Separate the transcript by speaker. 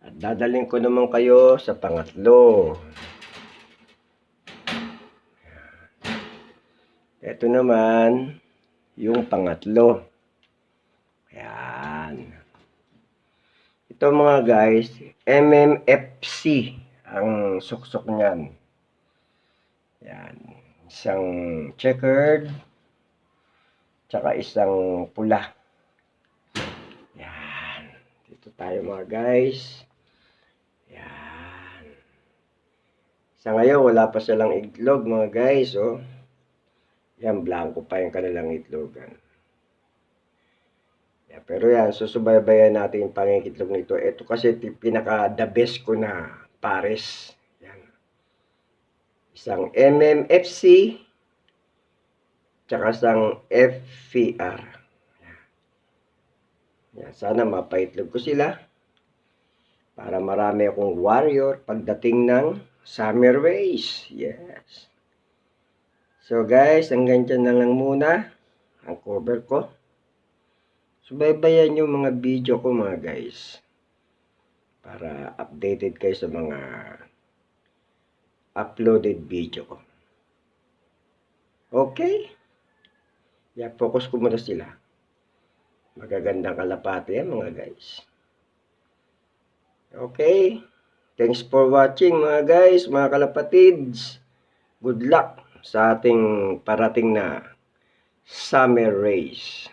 Speaker 1: At dadalhin ko naman kayo sa pangatlo. Ito naman yung pangatlo. Ayan. Ito mga guys, MMFC ang suksok niyan. Ayan. Isang checkered, tsaka isang pula. Ayan. Dito tayo mga guys. Ayan. Sa ngayon, wala pa silang itlog mga guys. Oh. Yan, blanco pa yung kanilang itlogan. Yan, pero yan, susubaybayan natin yung pangikitlog nito. Ito kasi pinaka-the best ko na pares. Yan. Isang MMFC, tsaka isang FVR. Yan, sana mapaitlog ko sila. Para marami akong warrior pagdating ng summer race. Yes. So guys, hanggang dyan na lang muna ang cover ko. Subaybayan yung mga video ko mga guys. Para updated kayo sa mga uploaded video ko. Okay? Yeah, focus ko muna sila. Magagandang kalapati yan mga guys. Okay? Thanks for watching mga guys, mga kalapatids. Good luck sa ating parating na summer race.